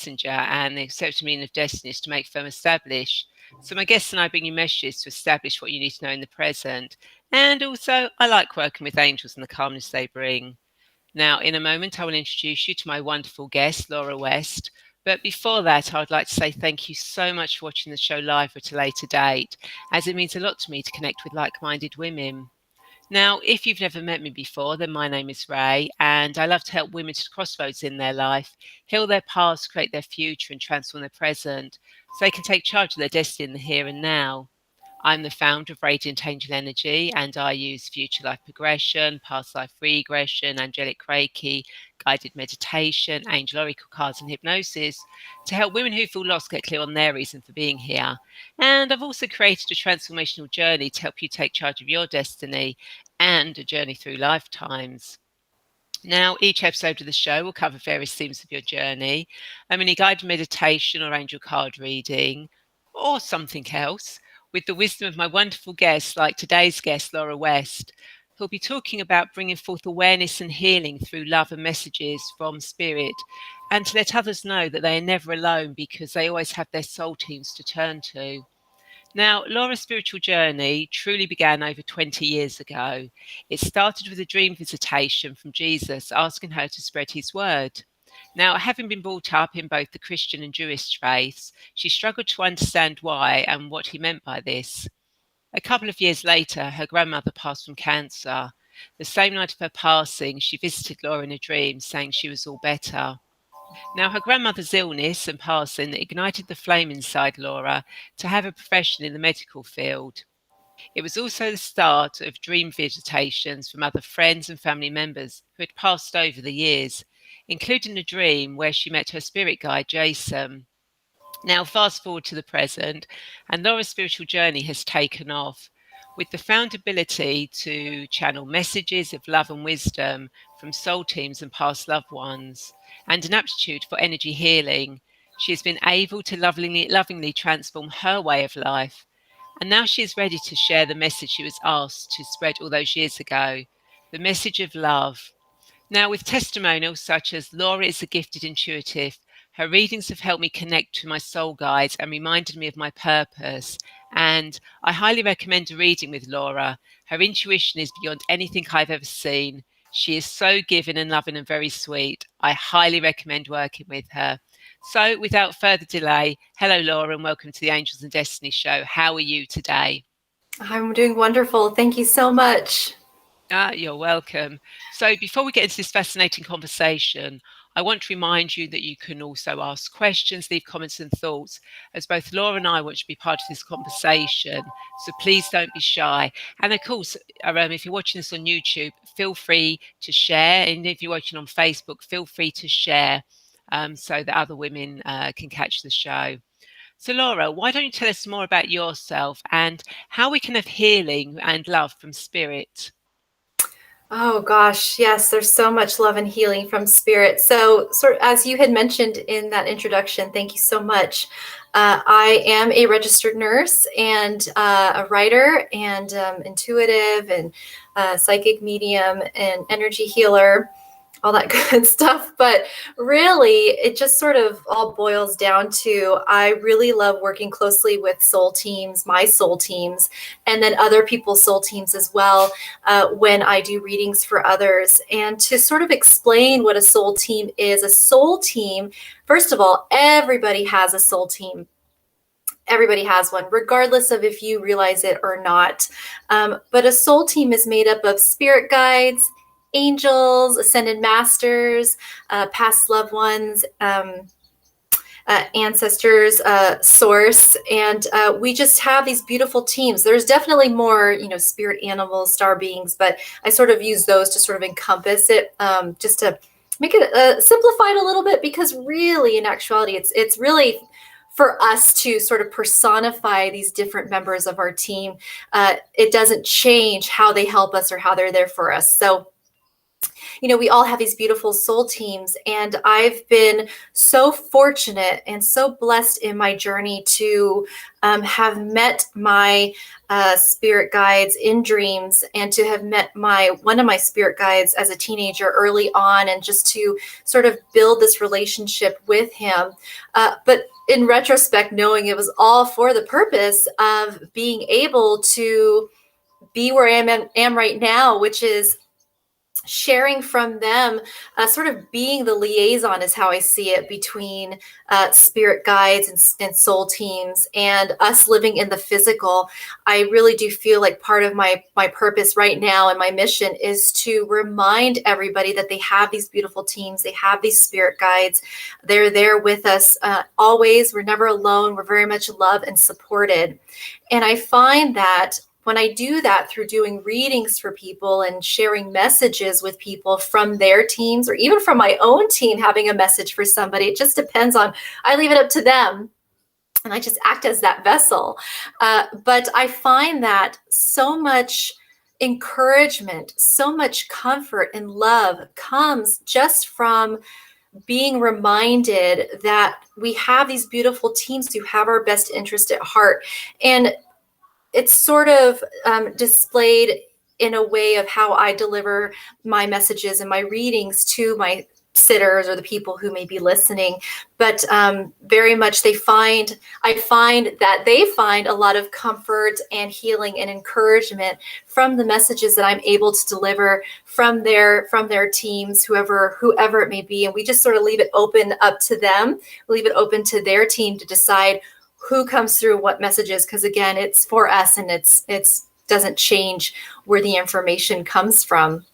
messenger, and the accepted meaning of destiny is to make firm establish. So my guests and I bring you messages to establish what you need to know in the present. And also, I like working with angels and the calmness they bring. Now, in a moment, I will introduce you to my wonderful guest, Laura West. But before that, I would like to say thank you so much for watching the show live or at a later date, as it means a lot to me to connect with like-minded women. Now, if you've never met me before, then my name is Ray, and I love to help women to crossroads in their life, heal their past, create their future, and transform their present, so they can take charge of their destiny in the here and now. I'm the founder of Radiant Angel Energy, and I use future life progression, past life regression, angelic Reiki, guided meditation, angel oracle cards, and hypnosis to help women who feel lost get clear on their reason for being here. And I've also created a transformational journey to help you take charge of your destiny and a journey through lifetimes. Now, each episode of the show will cover various themes of your journey, a mini guided meditation or angel card reading, or something else, with the wisdom of my wonderful guests, like today's guest, Laura West, who'll be talking about bringing forth awareness and healing through love and messages from spirit, and to let others know that they are never alone because they always have their soul teams to turn to. Now, Laura's spiritual journey truly began over 20 years ago. It started with a dream visitation from Jesus asking her to spread his word. Now, having been brought up in both the Christian and Jewish faiths, she struggled to understand why and what he meant by this. A couple of years later, her grandmother passed from cancer. The same night of her passing, she visited Laura in a dream, saying she was all better. Now, her grandmother's illness and passing ignited the flame inside Laura to have a profession in the medical field. It was also the start of dream visitations from other friends and family members who had passed over the years, including a dream where she met her spirit guide, Jason. Now, fast forward to the present, and Laura's spiritual journey has taken off. With the found ability to channel messages of love and wisdom from soul teams and past loved ones, and an aptitude for energy healing, she has been able to lovingly transform her way of life. And now she is ready to share the message she was asked to spread all those years ago, the message of love. Now, with testimonials such as Laura is a gifted intuitive, her readings have helped me connect to my soul guides and reminded me of my purpose. And I highly recommend a reading with Laura. Her intuition is beyond anything I've ever seen. She is so giving and loving and very sweet. I highly recommend working with her. So, without further delay, hello, Laura, and welcome to the Angels and Destiny show. How are you today? I'm doing wonderful. Thank you so much. You're welcome. So before we get into this fascinating conversation, I want to remind you that you can also ask questions, leave comments and thoughts, as both Laura and I want to be part of this conversation. So please don't be shy. And of course, if you're watching this on YouTube, feel free to share. And if you're watching on Facebook, feel free to share so that other women can catch the show. So Laura, why don't you tell us more about yourself and how we can have healing and love from spirit? Oh gosh, yes, there's so much love and healing from spirit. So, sort of as you had mentioned in that introduction, thank you so much. I am a registered nurse and a writer and intuitive and psychic medium and energy healer, all that good stuff. But really, it just sort of all boils down to I really love working closely with soul teams, my soul teams, and then other people's soul teams as well when I do readings for others. And to sort of explain what a soul team is, a soul team, first of all, everybody has a soul team. Everybody has one, regardless of if you realize it or not. But a soul team is made up of spirit guides, angels, ascended masters, past loved ones, ancestors, source, and we just have these beautiful teams. There's definitely more, spirit animals, star beings, but I sort of use those to sort of encompass it, just to make it simplified a little bit, because really, in actuality, it's really for us to sort of personify these different members of our team. It doesn't change how they help us or how they're there for us. So we all have these beautiful soul teams, and I've been so fortunate and so blessed in my journey to have met my spirit guides in dreams, and to have met one of my spirit guides as a teenager early on, and just to sort of build this relationship with him. But in retrospect, knowing it was all for the purpose of being able to be where I am right now, which is sharing from them, sort of being the liaison is how I see it, between spirit guides and soul teams and us living in the physical. I really do feel like part of my purpose right now and my mission is to remind everybody that they have these beautiful teams, they have these spirit guides, they're there with us always. We're never alone. We're very much loved and supported. And I find that when I do that through doing readings for people and sharing messages with people from their teams, or even from my own team having a message for somebody, it just depends on, I leave it up to them and I just act as that vessel. But I find that so much encouragement, so much comfort and love comes just from being reminded that we have these beautiful teams who have our best interest at heart. And it's sort of displayed in a way of how I deliver my messages and my readings to my sitters or the people who may be listening. But very much I find that they find a lot of comfort and healing and encouragement from the messages that I'm able to deliver from their teams, whoever it may be. And we just sort of leave it open up to them, leave it open to their team to decide who comes through what messages, because again, it's for us, and it's doesn't change where the information comes from.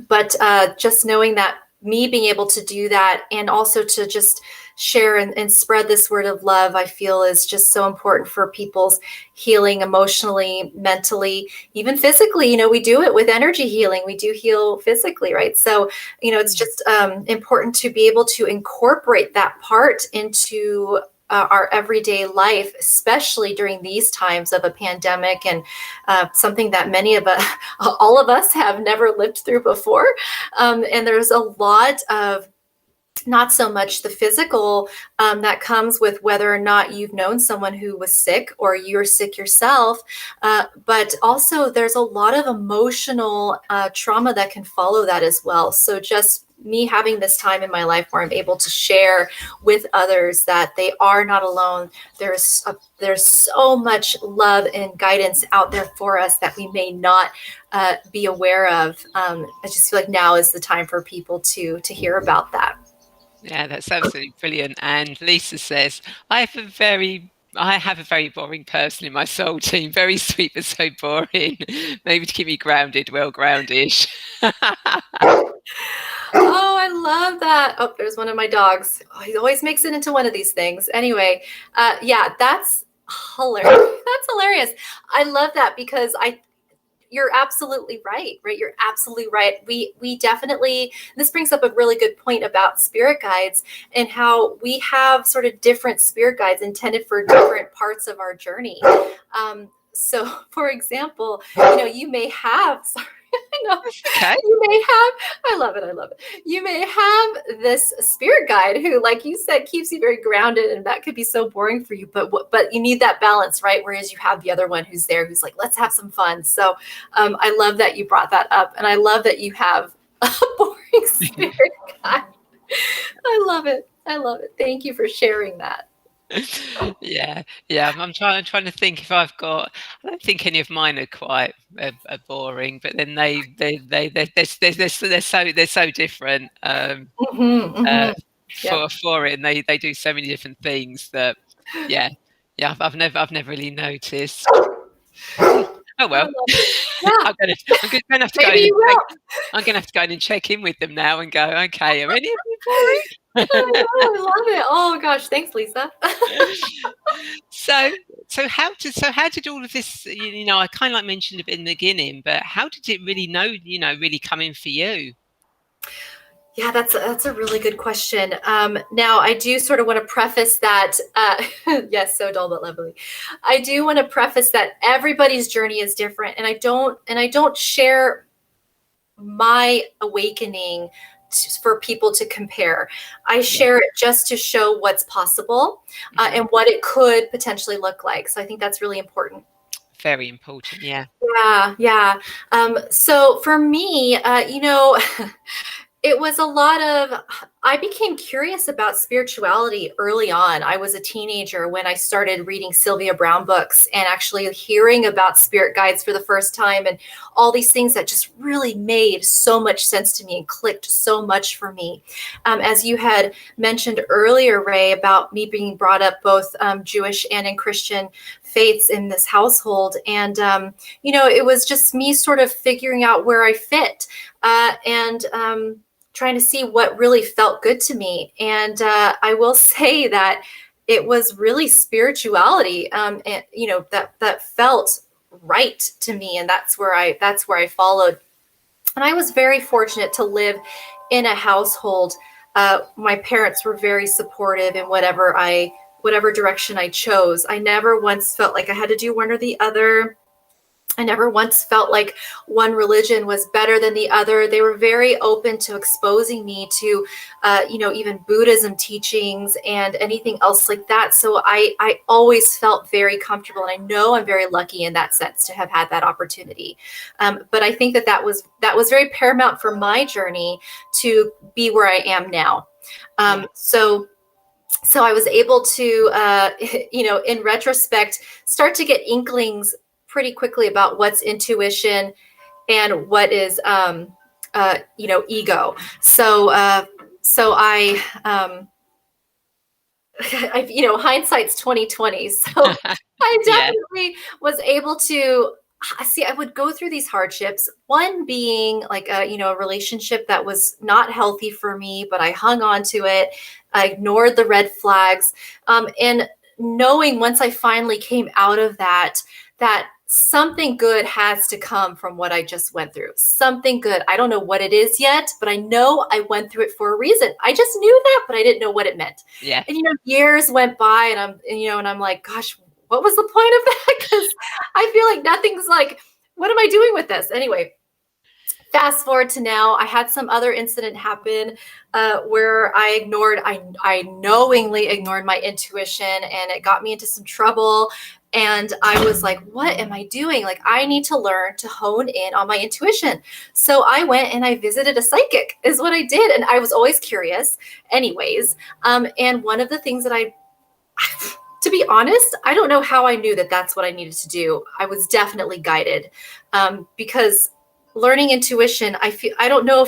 But just knowing that, me being able to do that, and also to just share and spread this word of love, I feel is just so important for people's healing emotionally, mentally, even physically. We do it with energy healing. We do heal physically, right? So, it's just important to be able to incorporate that part into our everyday life, especially during these times of a pandemic, and something that many of us, all of us, have never lived through before. And there's a lot of, not so much the physical that comes with whether or not you've known someone who was sick or you're sick yourself, but also there's a lot of emotional trauma that can follow that as well. So just me having this time in my life where I'm able to share with others that they are not alone. There's so much love and guidance out there for us that we may not be aware of. I just feel like now is the time for people to hear about that. Yeah, that's absolutely brilliant. And Lisa says, I have a very boring person in my soul team. Very sweet, but so boring. Maybe to keep me grounded, well groundish. Oh, I love that. Oh, there's one of my dogs. Oh, he always makes it into one of these things. Anyway, yeah, that's hilarious. That's hilarious. I love that because you're absolutely right? You're absolutely right. We definitely, this brings up a really good point about spirit guides and how we have sort of different spirit guides intended for different parts of our journey. So, for example, you may have, sorry, I know. Okay. You may have, I love it. You may have this spirit guide who, like you said, keeps you very grounded, and that could be so boring for you, but you need that balance, right? Whereas you have the other one who's there, who's like, let's have some fun. So I love that you brought that up, and I love that you have a boring spirit guide. I love it. Thank you for sharing that. Yeah. I'm trying to think if I've got. I don't think any of mine are quite boring, but then they're so different Yep. for it, and they do so many different things that, yeah. I've never really noticed. Oh I well. love it. Yeah. I'm gonna have to go in Maybe and you check. will. I'm gonna have to go in and check in with them now and go, okay, are any of you boring? I love it. Oh gosh, thanks, Lisa. So, how did all of this? I kind of like mentioned a bit in the beginning, but how did it really come in for you? Yeah, that's a really good question. Now, I do sort of want to preface that. Yes, so dull but lovely. I do want to preface that everybody's journey is different, and I don't share my awakening for people to compare. I Yeah. share it just to show what's possible Hmm. and what it could potentially look like. So I think that's really important. Very important. Yeah. Yeah, yeah. So for me, it was a lot of, I became curious about spirituality early on. I was a teenager when I started reading Sylvia Browne books and actually hearing about spirit guides for the first time, and all these things that just really made so much sense to me and clicked so much for me. As you had mentioned earlier, Ray, about me being brought up both Jewish and in Christian faiths in this household. And, it was just me sort of figuring out where I fit. And trying to see what really felt good to me. And I will say that it was really spirituality, and that felt right to me, and that's where I followed. And I was very fortunate to live in a household. My parents were very supportive in whatever direction I chose. I never once felt like I had to do one or the other. I never once felt like one religion was better than the other. They were very open to exposing me to, even Buddhism teachings and anything else like that. So I always felt very comfortable, and I know I'm very lucky in that sense to have had that opportunity. But I think that was very paramount for my journey to be where I am now. Yeah. So I was able to, in retrospect, start to get inklings pretty quickly about what's intuition and what is, ego. So hindsight's 2020. So I Yeah. definitely was able to see. I would go through these hardships. One being like a relationship that was not healthy for me, but I hung on to it. I ignored the red flags, and knowing once I finally came out of that something good has to come from what I just went through. Something good. I don't know what it is yet, but I know I went through it for a reason. I just knew that, but I didn't know what it meant. Yeah. And years went by, and I'm like, gosh, what was the point of that? Because I feel like nothing's like, what am I doing with this? Anyway, fast forward to now, I had some other incident happen where I knowingly ignored my intuition, and it got me into some trouble. And I was like, what am I doing? Like, I need to learn to hone in on my intuition. So I went and I visited a psychic, is what I did. And I was always curious anyways. And one of the things that to be honest, I don't know how I knew that that's what I needed to do. I was definitely guided, because learning intuition, I don't know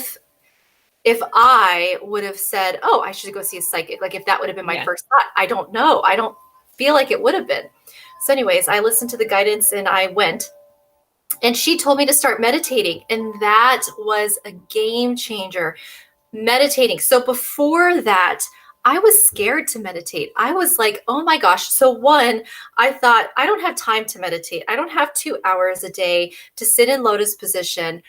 if I would have said, oh, I should go see a psychic. Like if that would have been my Yeah. first thought. I don't know. I don't feel like it would have been. So anyways, I listened to the guidance and I went, and she told me to start meditating. And that was a game changer. Meditating. So before that, I was scared to meditate. I was like, oh my gosh. So one, I thought, I don't have time to meditate. I don't have 2 hours a day to sit in lotus position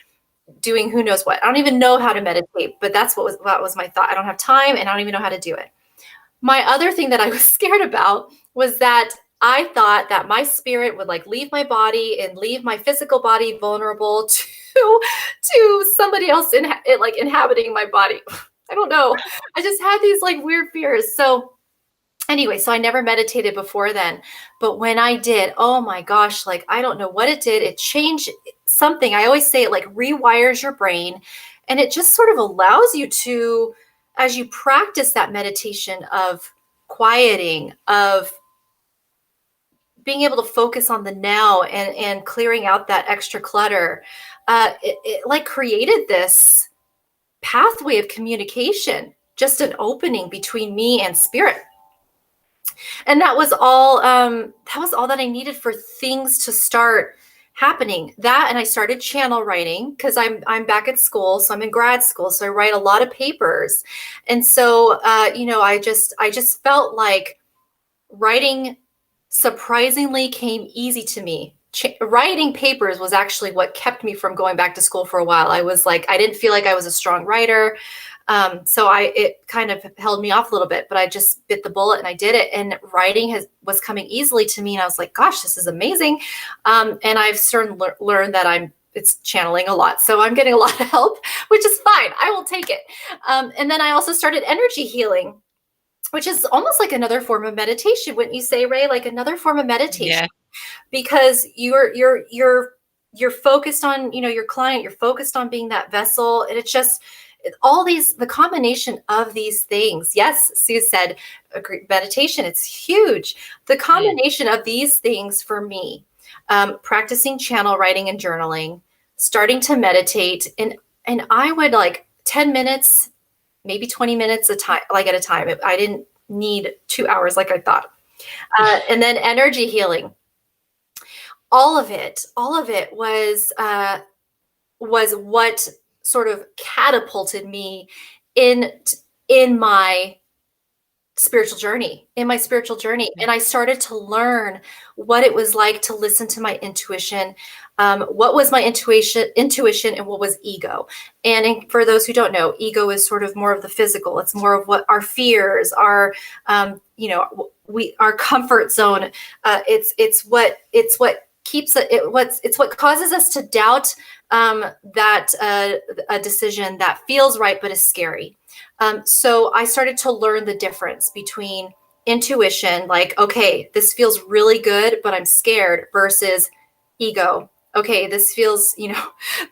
doing who knows what. I don't even know how to meditate, but that was my thought. I don't have time and I don't even know how to do it. My other thing that I was scared about was that I thought that my spirit would like leave my body and leave my physical body vulnerable to somebody else like inhabiting my body. I don't know. I just had these like weird fears. So anyway, so I never meditated before then, but when I did, oh my gosh, like I don't know what it did. It changed something. I always say it like rewires your brain, and it just sort of allows you to, as you practice that meditation of quieting, of being able to focus on the now and clearing out that extra clutter, it like created this pathway of communication, just an opening between me and spirit. And that was all that I needed for things to start happening. That, and I started channel writing because I'm back at school, so I'm in grad school, so I write a lot of papers. And so I just felt like writing surprisingly came easy to me. Writing papers was actually what kept me from going back to school for a while. I was like, I didn't feel like I was a strong writer. So it kind of held me off a little bit, but I just bit the bullet and I did it. And writing was coming easily to me. And I was like, gosh, this is amazing. And I've certainly learned that it's channeling a lot. So I'm getting a lot of help, which is fine. I will take it. And then I also started energy healing, which is almost like another form of meditation. Wouldn't you say, Ray? Like another form of meditation, Yeah. because you're focused on, your client, you're focused on being that vessel. And it's just all these, the combination of these things. Yes, Sue said meditation, it's huge. The Mm. combination of these things for me, practicing channel writing and journaling, starting to meditate, and I would like 10 minutes, maybe 20 minutes a time, like at a time. I didn't need 2 hours like I thought. And then energy healing, all of it was what sort of catapulted me in in my spiritual journey. And I started to learn what it was like to listen to my intuition. What was my intuition, and what was ego. And for those who don't know, ego is sort of more of the physical. It's more of what our fears, our comfort zone. It's what keeps it's what causes us to doubt that a decision that feels right but is scary. So I started to learn the difference between intuition, like, okay, this feels really good, but I'm scared, versus ego. Okay, this feels,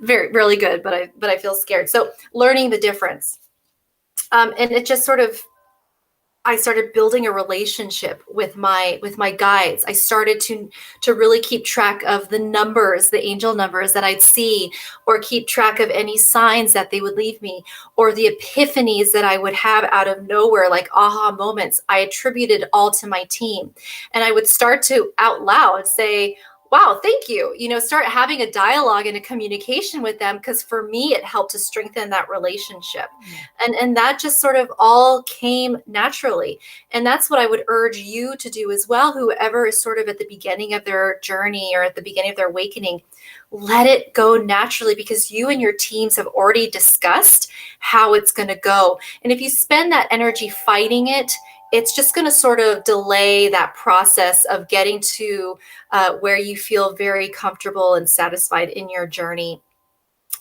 very, really good, but I feel scared. So learning the difference. And it just sort of, I started building a relationship with my guides. I started to really keep track of the numbers, the angel numbers that I'd see, or keep track of any signs that they would leave me, or the epiphanies that I would have out of nowhere, like aha moments. I attributed all to my team. And I would start to out loud say, wow, thank you. Start having a dialogue and a communication with them, because for me, it helped to strengthen that relationship. And that just sort of all came naturally. And that's what I would urge you to do as well. Whoever is sort of at the beginning of their journey or at the beginning of their awakening, let it go naturally, because you and your teams have already discussed how it's going to go. And if you spend that energy fighting it, it's just going to sort of delay that process of getting to where you feel very comfortable and satisfied in your journey.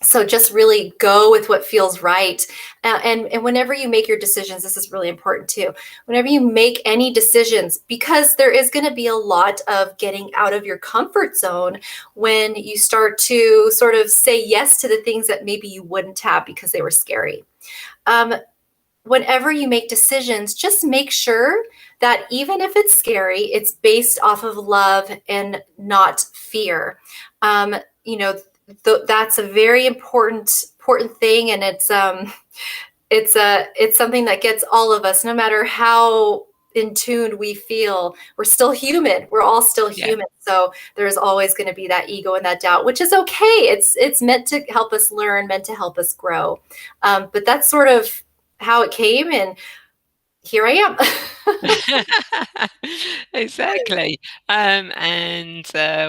So just really go with what feels right. And whenever you make your decisions, this is really important too. Whenever you make any decisions, because there is going to be a lot of getting out of your comfort zone when you start to sort of say yes to the things that maybe you wouldn't have because they were scary. Whenever you make decisions, just make sure that even if it's scary, it's based off of love and not fear. That's a very important thing, and it's something that gets all of us, no matter how in tune we feel. We're still human. We're all still Yeah. human. So there's always going to be that ego and that doubt, which is okay. It's meant to help us learn, meant to help us grow. But that's sort of how it came, and here I am. Exactly. And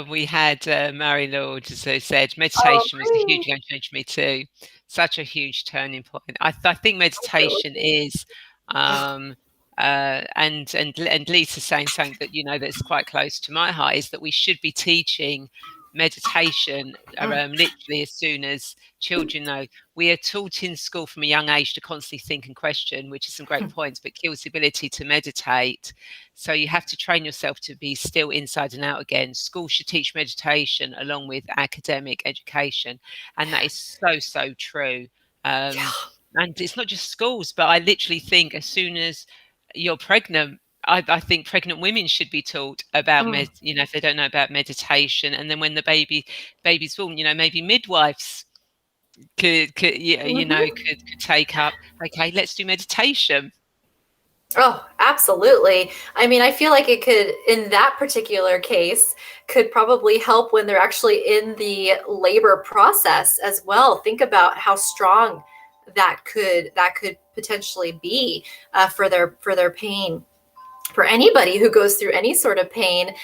we had Mary Lord, as I said, Oh, meditation was a huge great. game changer for me too. Such a huge turning point. I think meditation Absolutely. is, um, and Lisa saying something that that's quite close to my heart, is that we should be teaching meditation literally as soon as children know. We are taught in school from a young age to constantly think and question, which is some great points, but kills the ability to meditate. So you have to train yourself to be still inside and out again. School should teach meditation along with academic education. And that is so, so true. Um, Yeah. and it's not just schools, but I literally think as soon as you're pregnant, I think pregnant women should be taught about Mm. if they don't know about meditation. And then when the baby's born, maybe midwives could Mhm. could take up, okay, let's do meditation. Oh, absolutely. I mean, I feel like it could, in that particular case, could probably help when they're actually in the labor process as well. Think about how strong that could potentially be for their pain. For anybody who goes through any sort of pain,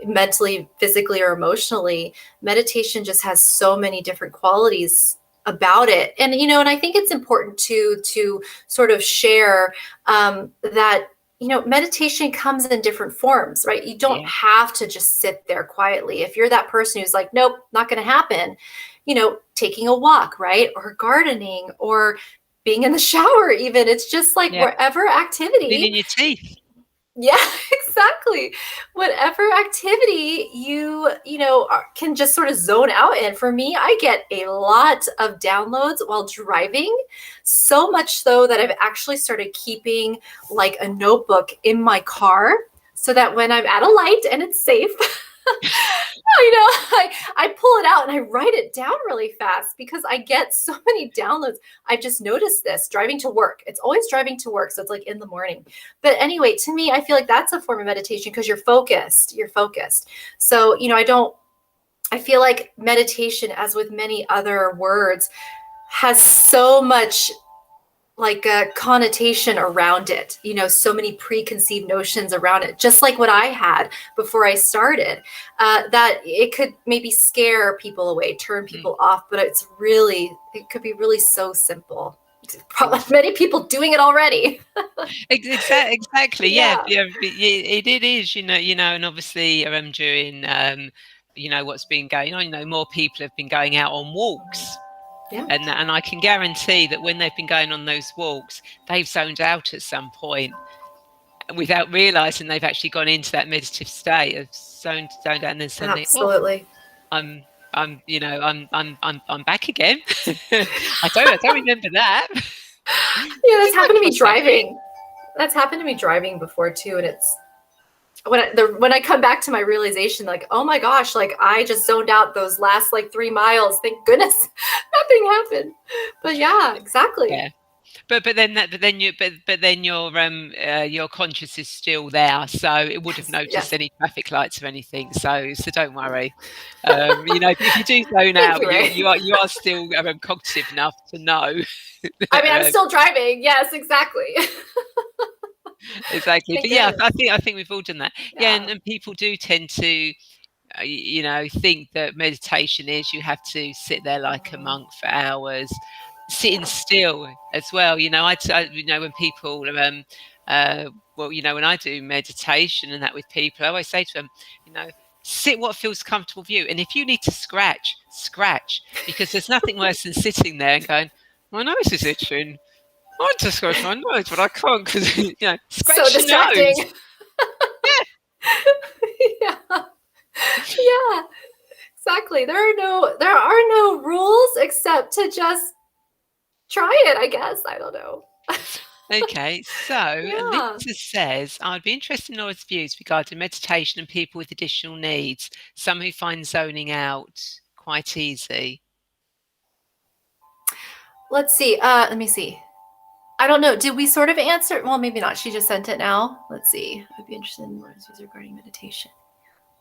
mentally, physically, or emotionally, meditation just has so many different qualities about it. And I think it's important to sort of share that meditation comes in different forms, right? You don't Yeah. have to just sit there quietly. If you're that person who's like, nope, not going to happen, taking a walk, right? Or gardening or being in the shower, even. It's just like Yeah. wherever activity. Cleaning your teeth. Yeah, exactly. Whatever activity can just sort of zone out in. For me, I get a lot of downloads while driving, so much so that I've actually started keeping like a notebook in my car so that when I'm at a light and it's safe, I pull it out and I write it down really fast because I get so many downloads. I've just noticed this driving to work. It's always driving to work. So it's like in the morning. But anyway, to me, I feel like that's a form of meditation because you're focused. You're focused. So, I feel like meditation, as with many other words, has so much like a connotation around it, so many preconceived notions around it, just like what I had before I started, that it could maybe scare people away, turn Mm. people off, but it could be really so simple. Probably many people doing it already. Exactly. Yeah. Yeah. Yeah. It is. And obviously, during what's been going on. More people have been going out on walks. Yeah. And I can guarantee that when they've been going on those walks, they've zoned out at some point without realizing they've actually gone into that meditative state of zoned out, and then suddenly, oh, Absolutely. I'm I'm back again. I don't remember that. Yeah, Did that's I happened to me cross that bridge? driving. That's happened to me driving before too, and it's when I come back to my realization, like, oh my gosh, like I just zoned out those last like 3 miles. Thank goodness nothing happened. But yeah, exactly. Yeah. But then your conscious is still there, so it would have Yes, noticed yes. any traffic lights or anything. So don't worry. If you do zone Thank out, you, you Ray. you are you are still cognitive enough to know. I mean, I'm that, still driving. Yes, exactly. exactly. Thank But yeah, goodness. I think we've all done that. Yeah, Yeah. and people do tend to think that meditation is you have to sit there like a monk for hours, sitting Yeah. still as well. When people, when I do meditation and that with people, I always say to them, you know, sit what feels comfortable for you. And if you need to scratch, scratch, because there's nothing worse than sitting there and going, my nose is itching. I want to scratch my nose, but I can't because, So scratch your nose. distracting. Yeah. Yeah. Exactly. There are no rules except to just try it, I guess. I don't know. Okay, so Yeah. Lisa says, I'd be interested in Laura's views regarding meditation and people with additional needs, some who find zoning out quite easy. Let's see. Let me see. I don't know. Did we sort of answer? Well, maybe not. She just sent it now. Let's see. I'd be interested in Laura's views regarding meditation.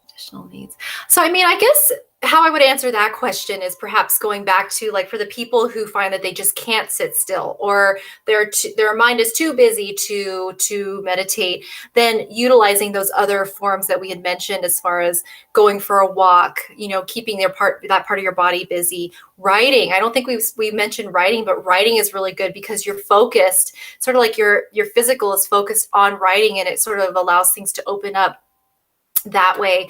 Additional needs. So, I mean, I guess how I would answer that question is perhaps going back to like for the people who find that they just can't sit still or their mind is too busy to meditate, then utilizing those other forms that we had mentioned as far as going for a walk, keeping that part of your body busy, writing. I don't think we mentioned writing, but writing is really good because you're focused, sort of like your physical is focused on writing, and it sort of allows things to open up that way.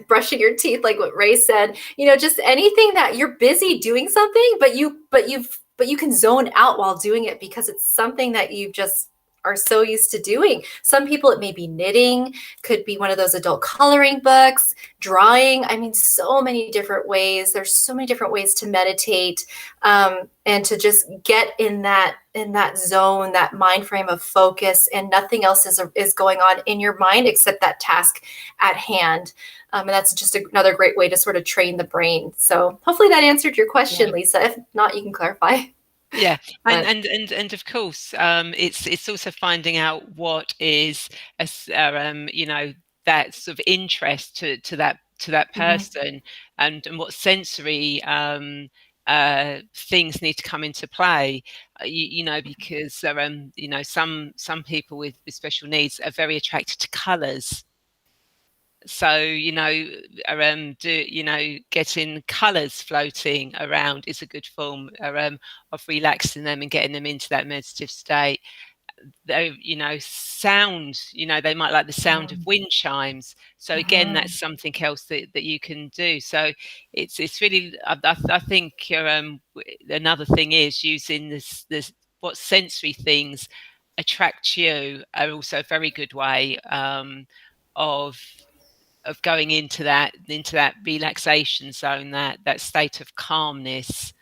Brushing your teeth, like what Ray said, just anything that you're busy doing something, but you can zone out while doing it because it's something that you just are so used to doing. Some people, it may be knitting, could be one of those adult coloring books, drawing. I mean, so many different ways. There's so many different ways to meditate, and to just get in that zone, that mind frame of focus, and nothing else is going on in your mind except that task at hand. And that's just another great way to sort of train the brain. So hopefully that answered your question, Yeah. Lisa. If not, you can clarify. Yeah, and But and and and of course, it's also finding out what is that sort of interest to that mhm. person, and what sensory things need to come into play. Because some people with special needs are very attracted to colours. So getting colors floating around is a good form of relaxing them and getting them into that meditative state. they, sound, they might like the sound of Mm. wind chimes. So again, Mhm. that's something else that you can do. So it's really, I think another thing is using this what sensory things attract you are also a very good way of going into that relaxation zone, that state of calmness.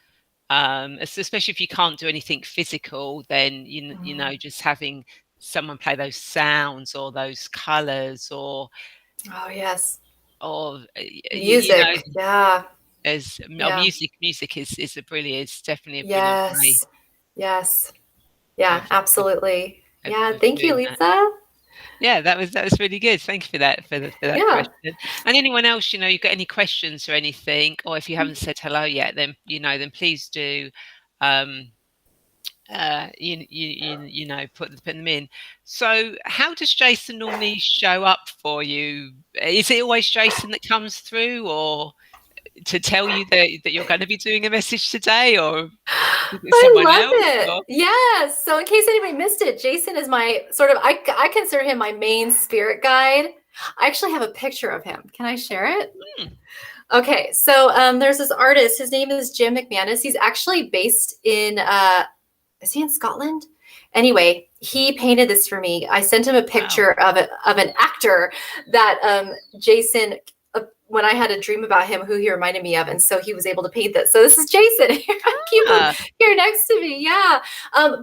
Especially if you can't do anything physical, then Mm. just having someone play those sounds or those colors, Oh, yes. or Music. Yeah. as Yeah. music is a brilliant, it's definitely a brilliant way Yes. Yes. Yeah, of, absolutely. Yeah. Thank you, doing that. Lisa. Yeah, that was really good. Thank you for that, for that Yeah. question. And anyone else, you've got any questions or anything, or if you haven't said hello yet, then please do. Um, put them in. So, how does Jason normally show up for you? Is it always Jason that comes through, or to tell you that you're going to be doing a message today, or is it I someone love else? it. Or Yes. So, in case anybody missed it, Jason is my sort of, I consider him my main spirit guide. I actually have a picture of him. Can I share it? hmm, Okay. So, there's this artist. His name is Jim McManus. He's actually based in, is he in Scotland? Anyway, he painted this for me. I sent him a wow, picture of an actor that Jason, when I had a dream about him, who he reminded me of, and so he was able to paint this. So this is Jason. I keep him ah, here next to me. Yeah,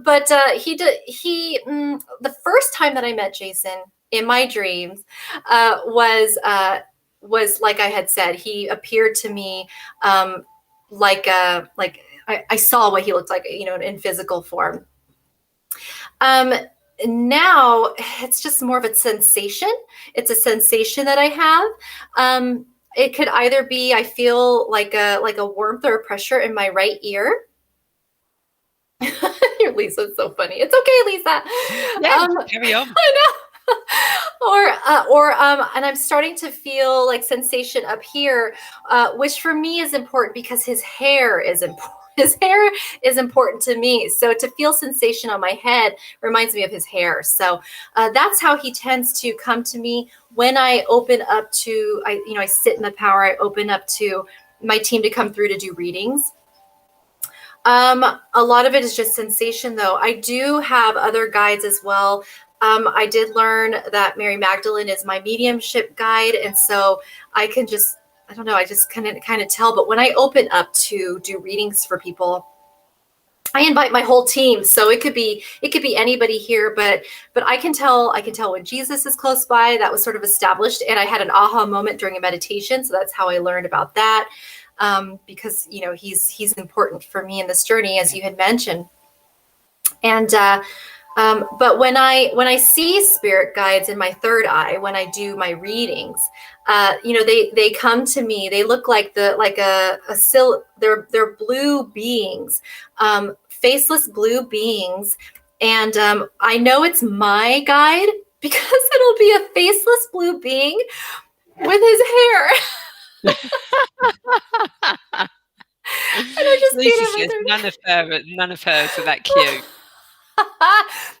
but he did. The first time that I met Jason in my dreams was like I had said. He appeared to me like I saw what he looked like, in physical form. Um, Now it's just more of a sensation. It's a sensation that I have. It could either be I feel like a warmth or a pressure in my right ear. Lisa's so funny. It's okay, Lisa. yeah, carry on. I know. And I'm starting to feel like sensation up here, which for me is important because his hair is important. His hair is important to me. So to feel sensation on my head reminds me of his hair. So that's how he tends to come to me when I open up to, I sit in the power. I open up to my team to come through to do readings. A lot of it is just sensation, though. I do have other guides as well. I did learn that Mary Magdalene is my mediumship guide, and so I can just, I don't know, I just kind of tell. But when I open up to do readings for people, I invite my whole team, so it could be anybody here, but I can tell when Jesus is close by. That was sort of established, and I had an aha moment during a meditation, so that's how I learned about that. Because he's important for me in this journey, as Yeah. you had mentioned. And but when I see spirit guides in my third eye, when I do my readings, they come to me. They look like they're blue beings, faceless blue beings, and I know it's my guide because it'll be a faceless blue being with his hair. And I just Lisa painted my says third. none of hers are that cute.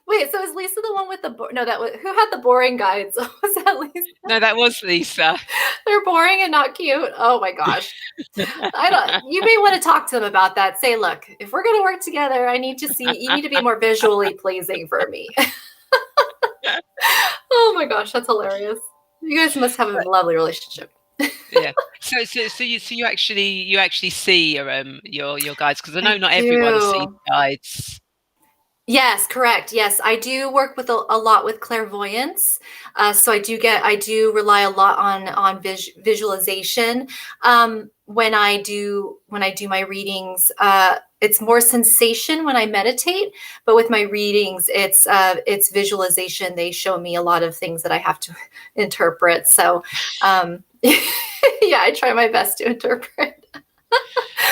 Wait, so is Lisa the one with the no? That was who had the boring guides? Was that Lisa? No, that was Lisa. They're boring and not cute. Oh my gosh. I don't. You may want to talk to them about that. Say, look, if we're going to work together, I need to see. You need to be more visually pleasing for me. Oh my gosh, that's hilarious. You guys must have a lovely relationship. Yeah. So you actually see your guides, because I know I not everyone sees do. guides. Yes, correct. Yes, I do work with a lot with clairvoyance. So I do rely a lot on visualization. When I do my readings, it's more sensation when I meditate, but with my readings, it's visualization. They show me a lot of things that I have to interpret. So, yeah, I try my best to interpret.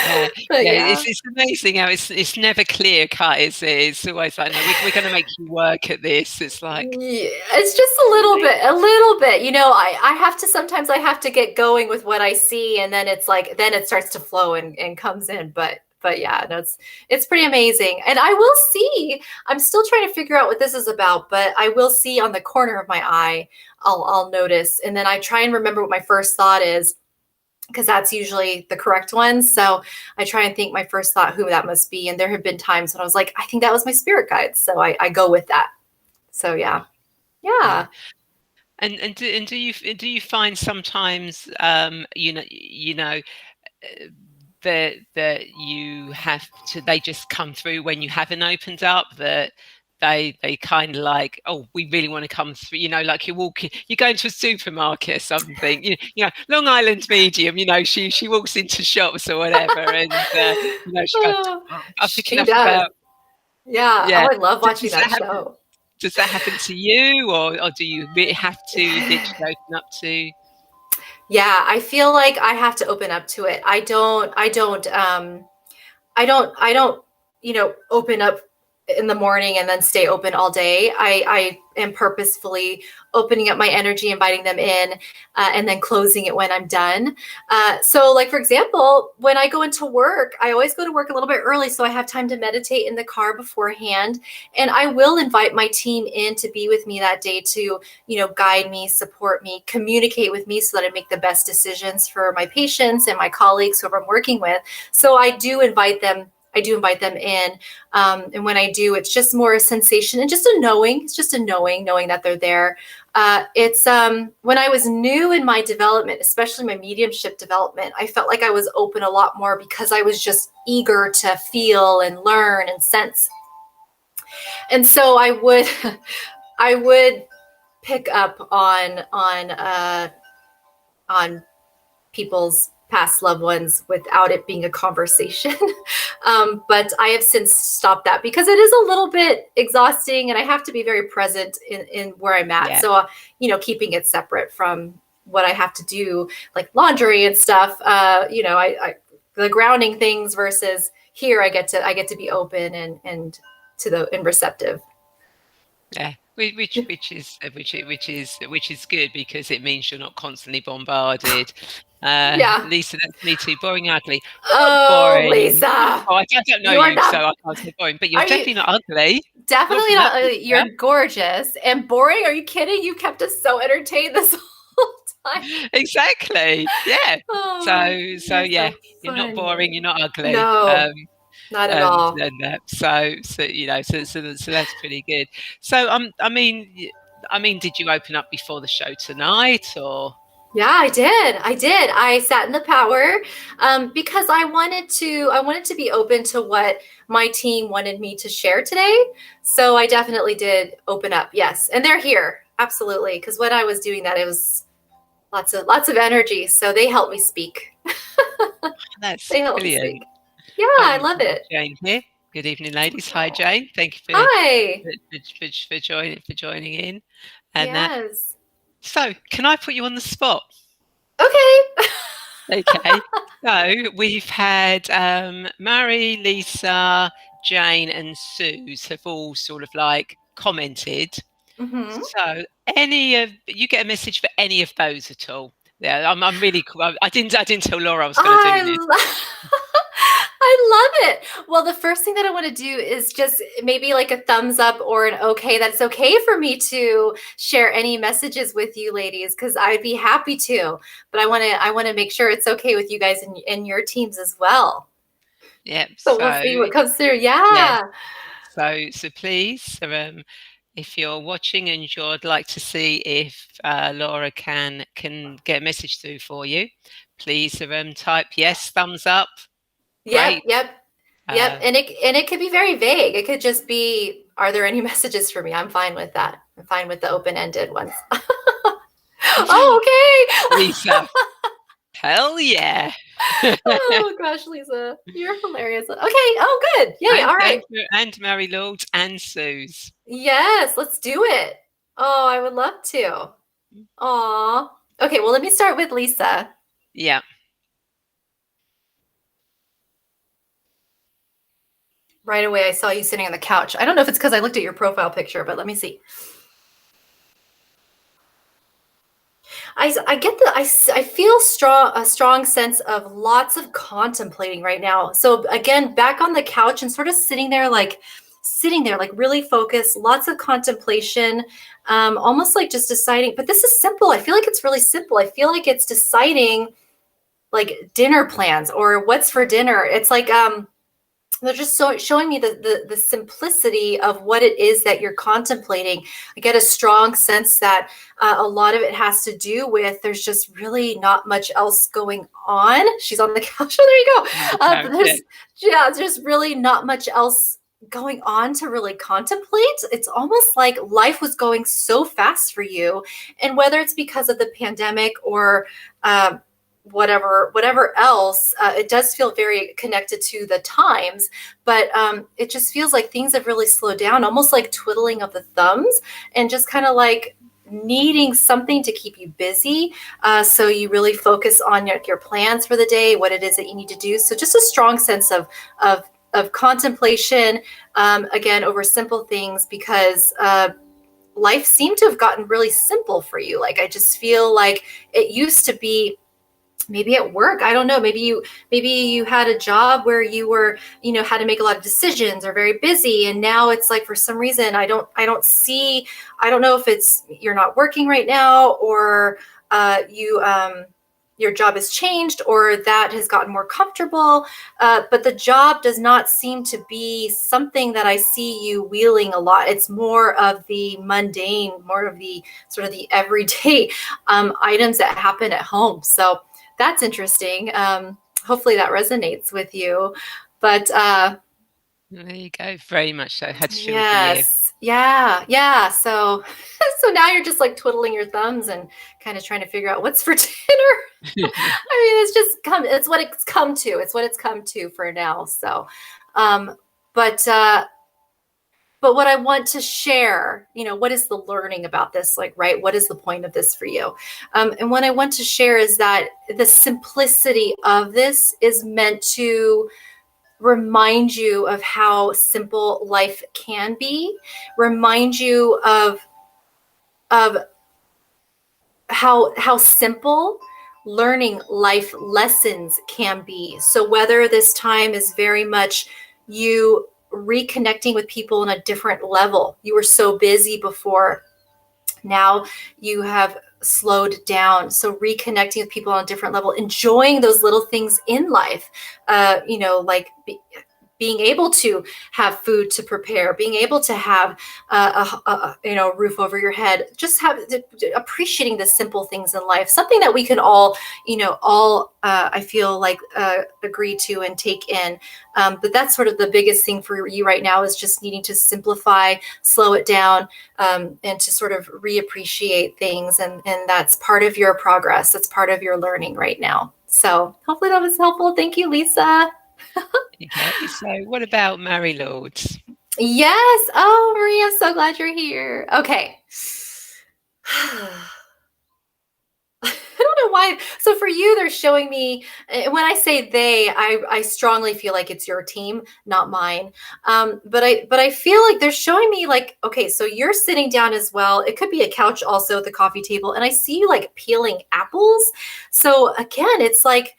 Yeah, But yeah. yeah. It's amazing how it's never clear cut, is it? It's always like, no, we're going to make you work at this. It's like, Yeah, it's just a little really? bit, a little bit. I have to sometimes I have to get going with what I see, and then it's like then it starts to flow and comes in. But But yeah, no, it's pretty amazing. And I will see, I'm still trying to figure out what this is about, but I will see on the corner of my eye, I'll notice. And then I try and remember what my first thought is, because that's usually the correct one. So I try and think my first thought who that must be. And there have been times when I was like, I think that was my spirit guide. So I go with that. So yeah. Yeah. Yeah. And do you find sometimes that you have to, they just come through when you haven't opened up, that they kind of like, oh, we really want to come through, like you go into a supermarket or something, Long Island medium, she walks into shops or whatever, and she goes, Oh, oh, I'm picking she up does. about. Yeah. Yeah. Oh, I love watching Does that that happen? show. Does that happen to you, or do you really have to literally open up to? Yeah, I feel like I have to open up to it. I don't, open up in the morning and then stay open all day. I am purposefully opening up my energy, inviting them in, and then closing it when I'm done. So, like, for example, when I go into work, I always go to work a little bit early so I have time to meditate in the car beforehand. And I will invite my team in to be with me that day to, guide me, support me, communicate with me so that I make the best decisions for my patients and my colleagues who I'm working with. So I do invite them in. And when I do, it's just more a sensation and just a knowing. It's just a knowing that they're there. It's when I was new in my development, especially my mediumship development, I felt like I was open a lot more because I was just eager to feel and learn and sense. And so I would, I would pick up on people's past loved ones without it being a conversation. But I have since stopped that because it is a little bit exhausting and I have to be very present in where I'm at. Yeah. So, keeping it separate from what I have to do, like laundry and stuff, the grounding things versus here I get to be open and receptive. Yeah, which is good, because it means you're not constantly bombarded. Yeah. Lisa, that's me too. Boring, ugly. You're not Oh, boring. Lisa, Oh, I don't know you are you, so not. I can't say boring. But you're Are you? definitely not ugly. Definitely Looking up, not. Lisa. You're gorgeous and boring. Are you kidding? You kept us so entertained this whole time. Exactly. Yeah. Oh, So you're yeah, so you're not boring. funny. You're not ugly. No, not at all. And so that's pretty good. So did you open up before the show tonight, or? Yeah, I did. I did. I sat in the power because I wanted to be open to what my team wanted me to share today. So I definitely did open up. Yes, and they're here absolutely because when I was doing that, it was lots of energy. So they helped me speak. That's They helped me speak. brilliant. Yeah, I We've love got it. Jane here. Good evening, ladies. Hi, Oh, Jane. Thank you hi. for joining in, and that. Yes. So, can I put you on the spot? Okay. Okay. So we've had Mary, Lisa, Jane, and Suze have all sort of like commented. Mm-hmm. So, any of you get a message for any of those at all? Yeah, I'm really cool. I didn't tell Laura I was going to do this. I love it. Well, the first thing that I want to do is just maybe like a thumbs up or an okay. That's okay for me to share any messages with you ladies because I'd be happy to. But I want to make sure it's okay with you guys and your teams as well. Yeah. So we'll So see what comes through. yeah. Yeah. So please, if you're watching and you'd like to see if Laura can get a message through for you, please type yes, thumbs up. Yep. Great. Yep. Yep. Uh, And it could be very vague. It could just be, are there any messages for me? I'm fine with that. I'm fine with the open-ended ones. Oh, okay. Lisa, hell yeah. Oh gosh, Lisa, you're hilarious. Okay. Oh, good. Yay. and, All right. and, and Mary Lord and Suze. Yes, let's do it. Oh, I would love to. Aw. Okay. Well, let me start with Lisa. Yeah. Right away, I saw you sitting on the couch. I don't know if it's because I looked at your profile picture, but let me see. I get I feel a strong sense of lots of contemplating right now. So again, back on the couch and sort of sitting there like really focused, lots of contemplation, almost like just deciding. But this is simple. I feel like it's really simple. I feel like it's deciding like dinner plans or what's for dinner. It's like they're just showing me the simplicity of what it is that you're contemplating. I get a strong sense that a lot of it has to do with there's just really not much else going on. She's on the couch. Oh, there you go. No, yeah. There's really not much else going on to really contemplate. It's almost like life was going so fast for you, and whether it's because of the pandemic or whatever else, it does feel very connected to the times, but it just feels like things have really slowed down, almost like twiddling of the thumbs and just kind of like needing something to keep you busy, so you really focus on your plans for the day, what it is that you need to do. So just a strong sense of contemplation, again, over simple things, because life seemed to have gotten really simple for you. Like I just feel like it used to be, maybe at work, I don't know, maybe you had a job where you were, had to make a lot of decisions or very busy, and now it's like for some reason I don't know if it's you're not working right now, or your job has changed, or that has gotten more comfortable, but the job does not seem to be something that I see you wheeling a lot. It's more of the mundane, more of the sort of the everyday items that happen at home. So that's interesting. Hopefully that resonates with you. But There you go. Very much so. Had to share with you. yes, yeah. So so now you're just like twiddling your thumbs and kind of trying to figure out what's for dinner. I mean, it's what it's come to. It's what it's come to for now. So, um, but but what I want to share, what is the learning about this? Like, right? What is the point of this for you? And what I want to share is that the simplicity of this is meant to remind you of how simple life can be, remind you of how simple learning life lessons can be. So whether this time is very much you reconnecting with people on a different level, you were so busy before, now you have slowed down, so reconnecting with people on a different level, enjoying those little things in life, like being able to have food to prepare, being able to have a roof over your head, just appreciating the simple things in life. Something that we can all I feel like agree to and take in. But that's sort of the biggest thing for you right now, is just needing to simplify, slow it down, and to sort of reappreciate things. And that's part of your progress. That's part of your learning right now. So hopefully that was helpful. Thank you, Lisa. Okay. So what about Mary Lords? Yes. Oh, Marie, I'm so glad you're here. Okay. I don't know why. So for you, they're showing me, when I say they, I strongly feel like it's your team, not mine. But I feel like they're showing me like, okay, so you're sitting down as well. It could be a couch also at the coffee table. And I see you like peeling apples. So again, it's like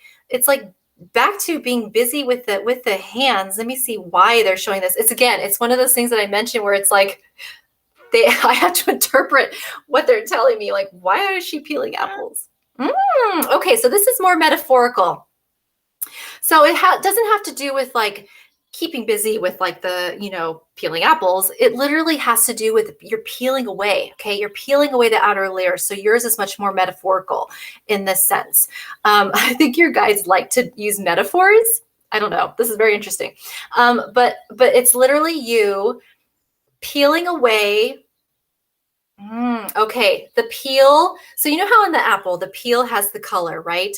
back to being busy with the hands. Let me see why they're showing this. It's one of those things that I mentioned where it's like I have to interpret what they're telling me. Like, why is she peeling apples? Okay, so this is more metaphorical. So it doesn't have to do with like keeping busy with like the, peeling apples. It literally has to do with you're peeling away. Okay. You're peeling away the outer layer. So yours is much more metaphorical in this sense. I think your guides like to use metaphors. I don't know. This is very interesting. But it's literally you peeling away. Okay. The peel. So you know how in the apple, the peel has the color, right?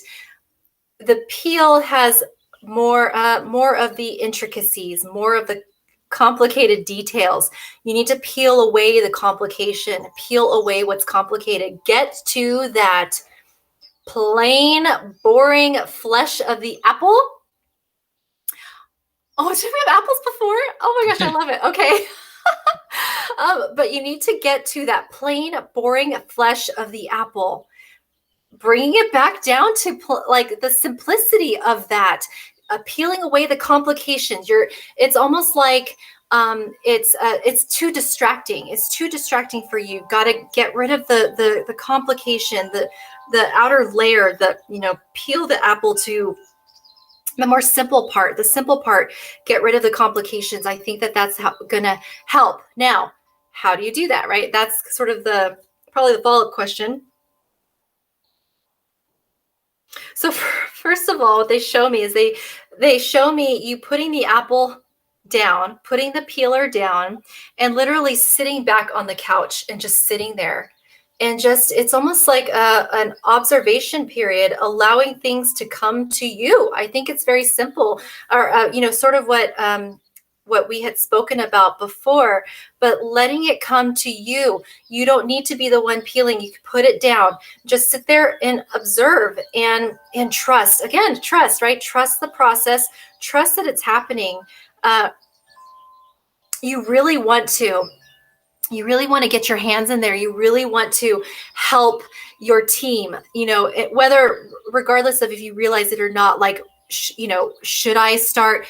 The peel has more of the intricacies, more of the complicated details. You need to peel away the complication, peel away what's complicated. Get to that plain, boring flesh of the apple. Oh, did we have apples before? Oh my gosh, I love it. Okay. But you need to get to that plain, boring flesh of the apple. bringing it back down to like the simplicity of that, peeling away the complications. It's almost like it's too distracting. It's too distracting for you. Got to get rid of the complication, the outer layer, peel the apple to the more simple part, the simple part, get rid of the complications. I think that that's gonna help. Now, how do you do that, right? That's sort of probably the follow-up question. So first of all, what they show me is they show me you putting the apple down, putting the peeler down, and literally sitting back on the couch and just sitting there. And just, it's almost like an observation period, allowing things to come to you. I think it's very simple, or, sort of what we had spoken about before, but letting it come to you. You don't need to be the one peeling. You can put it down, just sit there and observe and trust. Again, trust, right? Trust the process, trust that it's happening. You really want to get your hands in there. You really want to help your team, whether, regardless of if you realize it or not, like, should I start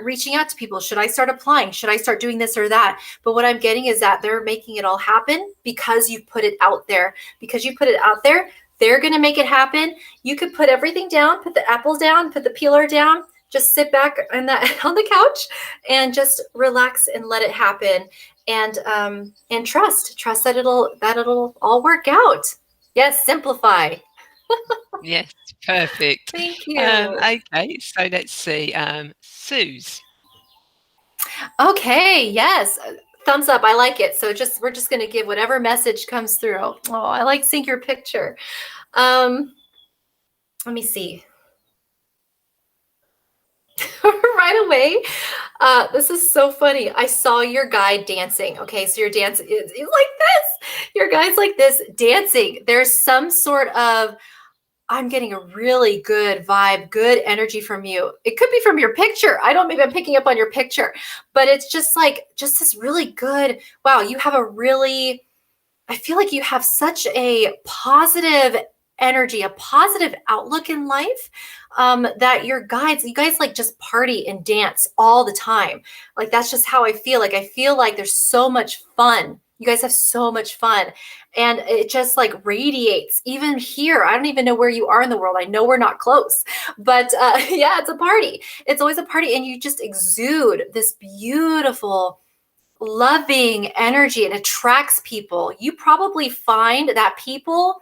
reaching out to people? Should I start applying? Should I start doing this or that? But what I'm getting is that they're making it all happen because you put it out there. Because you put it out there, they're going to make it happen. You could put everything down, put the apples down, put the peeler down, just sit back on the couch and just relax and let it happen. And trust that it'll all work out. Yes, simplify. Yes, perfect. Thank you. Okay, so let's see. Suze. Okay, yes. Thumbs up. I like it. So we're just going to give whatever message comes through. Oh, I like seeing your picture. Let me see. Right away. This is so funny. I saw your guy dancing. Okay, so you're dancing. He's like this. Your guy's like this dancing. There's some sort of, I'm getting a really good vibe, good energy from you. It could be from your picture. Maybe I'm picking up on your picture, but it's just this really good, wow, I feel like you have such a positive energy, a positive outlook in life, that you guys like just party and dance all the time. Like, that's just how I feel. Like, I feel like there's so much fun. You guys have so much fun, and it just like radiates even here. I don't even know where you are in the world. I know we're not close, but yeah, it's a party. It's always a party, and you just exude this beautiful, loving energy. It attracts people. You probably find that people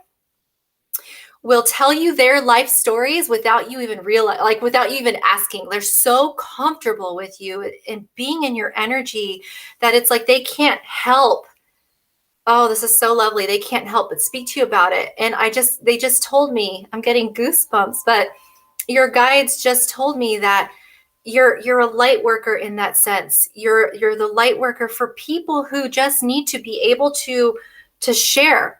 will tell you their life stories without you even without you even asking. They're so comfortable with you and being in your energy that it's like they can't help. Oh, this is so lovely. They can't help but speak to you about it. And they just told me, I'm getting goosebumps, but your guides just told me that you're a light worker in that sense. You're the light worker for people who just need to be able to share.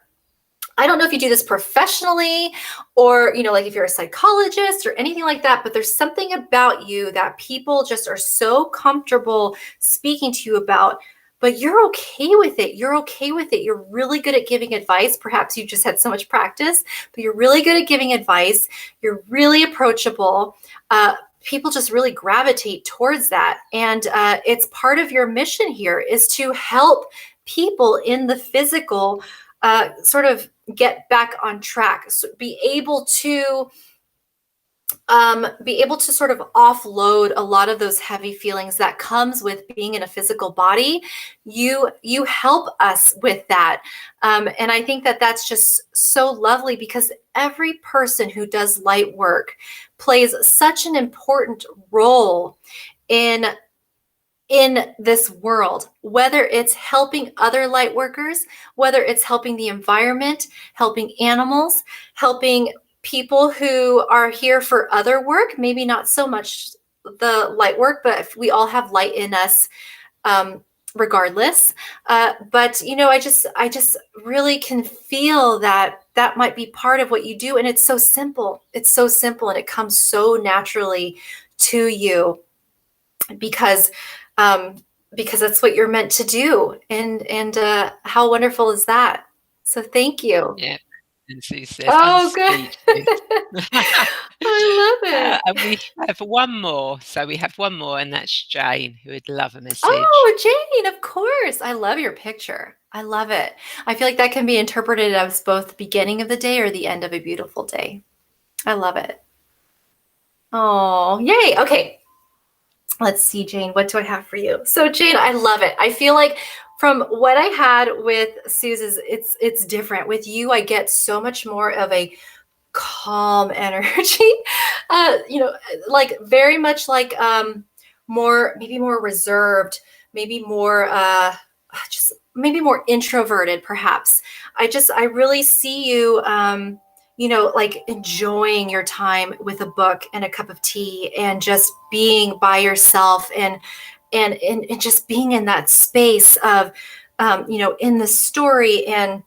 I don't know if you do this professionally or, like if you're a psychologist or anything like that, but there's something about you that people just are so comfortable speaking to you about, but you're okay with it. You're okay with it. You're really good at giving advice. Perhaps you just had so much practice, but you're really good at giving advice. You're really approachable. People just really gravitate towards that. And it's part of your mission here is to help people in the physical sort of get back on track, so be able to sort of offload a lot of those heavy feelings that comes with being in a physical body. You help us with that. And I think that that's just so lovely, because every person who does light work plays such an important role in this world, whether it's helping other light workers, whether it's helping the environment, helping animals, helping people who are here for other work, maybe not so much the light work, but we all have light in us, regardless. But I just really can feel that might be part of what you do. And it's so simple. It's so simple, and it comes so naturally to you because that's what you're meant to do. And how wonderful is that? So thank you. Yeah. And Sue says, "I'm Oh, speechless." good. I love it. And we have one more. So we have one more, and that's Jane, who would love a message. Oh, Jane, of course. I love your picture. I love it. I feel like that can be interpreted as both the beginning of the day or the end of a beautiful day. I love it. Oh, yay. Okay. Let's see, Jane, what do I have for you? So, Jane, I love it. I feel like from what I had with Sue's, it's different. With you, I get so much more of a calm energy. Like very much like more, maybe more reserved, maybe more just maybe more introverted, perhaps. I really see you like enjoying your time with a book and a cup of tea and just being by yourself and just being in that space of in the story and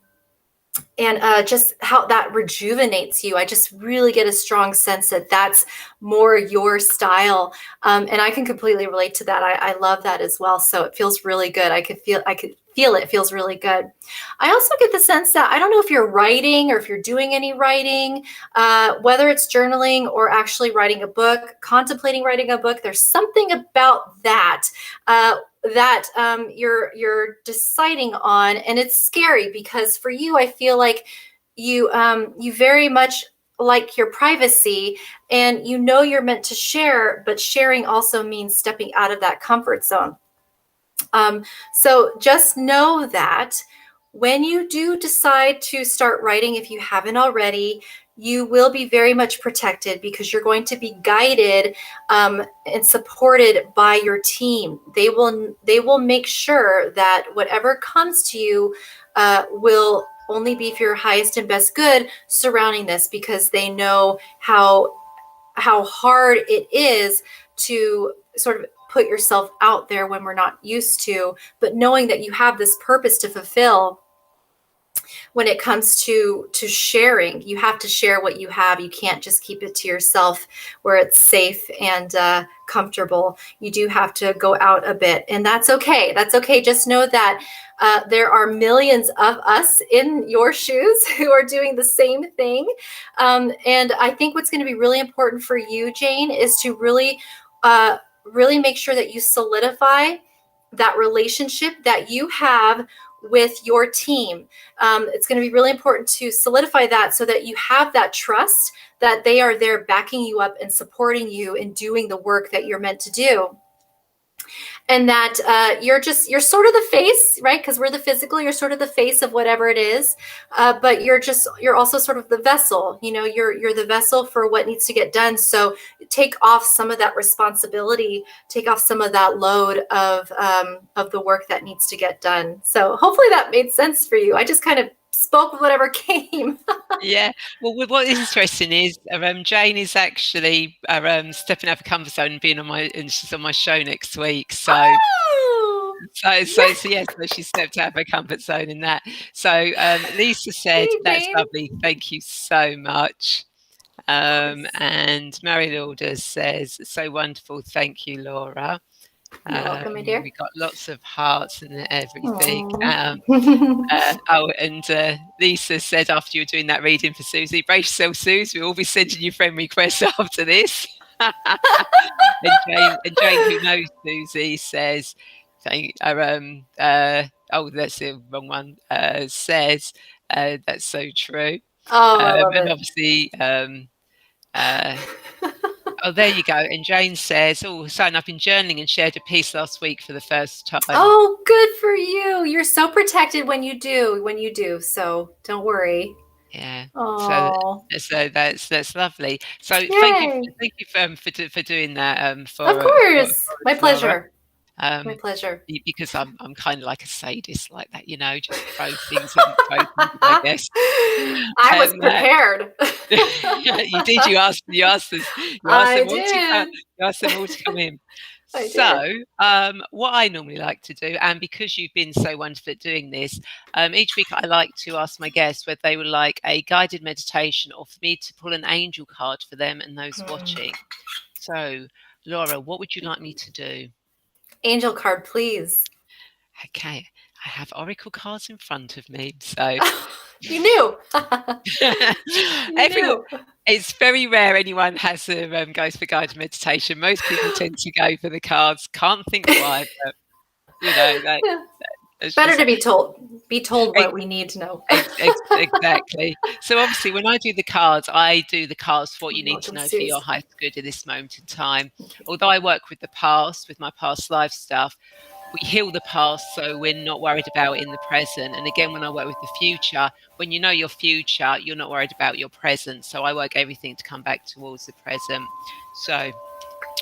just how that rejuvenates you. I just really get a strong sense that that's more your style, and I can completely relate to that. I love that as well. So it feels really good. I could feel it. It feels really good. I also get the sense that I don't know if you're writing or if you're doing any writing, whether it's journaling or actually writing a book, contemplating writing a book. There's something about that. You're deciding on, and it's scary because for you, I feel like you very much like your privacy, and you're meant to share, but sharing also means stepping out of that comfort zone. So just know that when you do decide to start writing, if you haven't already, you will be very much protected because you're going to be guided and supported by your team. They will make sure that whatever comes to you will only be for your highest and best good surrounding this, because they know how hard it is to sort of put yourself out there when we're not used to, but knowing that you have this purpose to fulfill. When it comes to sharing, you have to share what you have. You can't just keep it to yourself where it's safe and comfortable. You do have to go out a bit, and that's okay. That's okay. Just know that there are millions of us in your shoes who are doing the same thing. And I think what's going to be really important for you, Jane, is to really make sure that you solidify that relationship that you have with your team. It's going to be really important to solidify that so that you have that trust that they are there backing you up and supporting you in doing the work that you're meant to do. And that you're sort of the face, right? Because we're the physical, you're sort of the face of whatever it is, but you're also sort of the vessel. You're the vessel for what needs to get done. So take off some of that responsibility, take off some of that load of the work that needs to get done. So hopefully that made sense for you. I just kind of spoke whatever came. Yeah. Well, what is interesting is Jane is actually stepping out of comfort zone and being and she's on my show next week. So Oh, yeah, so she stepped out of her comfort zone in that. So Lisa said, hey, "That's Jane. lovely. Thank you so much." Of course. And Mary Lourdes says, "So wonderful. Thank you, Laura." You're welcome, my dear. We got lots of hearts and everything. Aw. And Lisa said after you were doing that reading for Susie, brace yourself, Susie, we'll all be sending you friend requests after this. and Jane, who knows Susie, says, oh, that's the wrong one, says, that's so true. Oh, I love And it. obviously, uh, oh, there you go. And Jane says, oh, son, I've been journaling and shared a piece last week for the first time. Oh, good for you. You're so protected when you do. So don't worry. Yeah. So Oh, that's lovely. So yay. thank you for doing that Of for course. My us, Laura. pleasure. My Um, pleasure. because I'm kind of like a sadist like that, just throw things at my guests. I was Um, uh, prepared. you did. You asked I them all to come. did. You asked them all to come in. I did. So, what I normally like to do, and because you've been so wonderful at doing this, each week I like to ask my guests whether they would like a guided meditation or for me to pull an angel card for them and those watching. So, Laura, what would you like me to do? Angel card, please. Okay. I have oracle cards in front of me, so You knew. You everyone. knew. It's very rare anyone has a goes for guided meditation. Most people tend to go for the cards. Can't think why, but that Yeah. it's Better just to be told what we need to know. exactly. So obviously, when I do the cards, I do the cards for what you You're need to welcome, know for your Suze. highest good at this moment in time. Thank you. Although I work with the past, with my past life stuff, we heal the past, so we're not worried about it in the present. And again, when I work with the future, when you know your future, you're not worried about your present. So I work everything to come back towards the present. So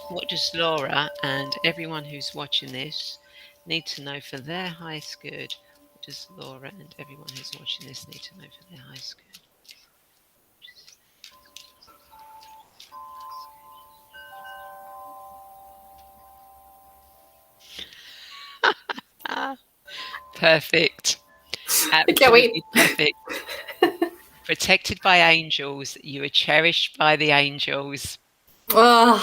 what does Laura and everyone who's watching this need to know for their highest good? What does Laura and everyone who's watching this need to know for their highest good? Ah, perfect. I can't wait. Absolutely perfect. Protected by angels. You are cherished by the angels. Oh,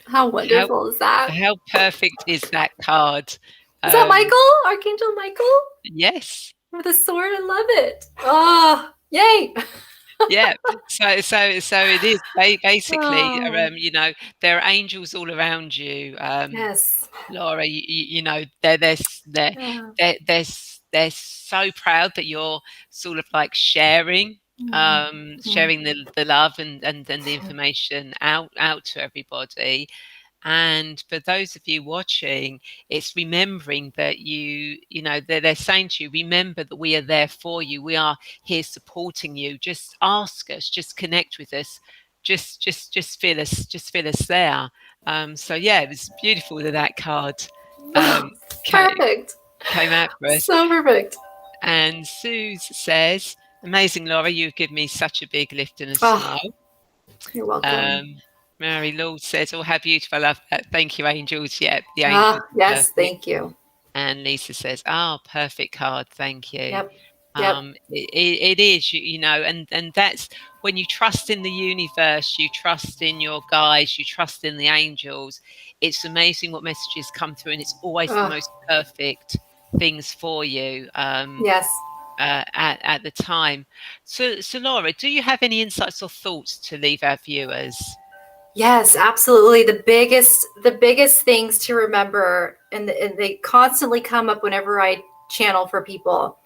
how How wonderful is that? how perfect is that card? Is that Um, Michael? Archangel Michael? yes. With a sword? I love it. Oh, yay. Yeah, so it is basically, Oh, there are angels all around you, yes. Laura. They're Yeah. they're so proud that you're sort of like sharing, Mm, mm, sharing the love and the information out to everybody. And for those of you watching, it's remembering that they're saying to you, remember that we are there for you. We are here supporting you. Just ask us, just connect with us, just feel us there. So yeah, it was beautiful that that card oh, um, came, perfect. came out for us. So perfect. And Suze says, amazing, Laura, you've given me such a big lift and a Oh, smile. you're welcome. Mary Lord says, "Oh, how beautiful! I love that. Thank you, angels. Yeah, the angels Ah, are yes, perfect." thank you. And Lisa says, "Oh, perfect card. Thank you." Yep, yep. It is, and that's when you trust in the universe, you trust in your guides, you trust in the angels. It's amazing what messages come through, and it's always the Oh, most perfect things for you. yes. At the time. So Laura, do you have any insights or thoughts to leave our viewers? Yes, absolutely. The biggest things to remember, and they constantly come up whenever I channel for people,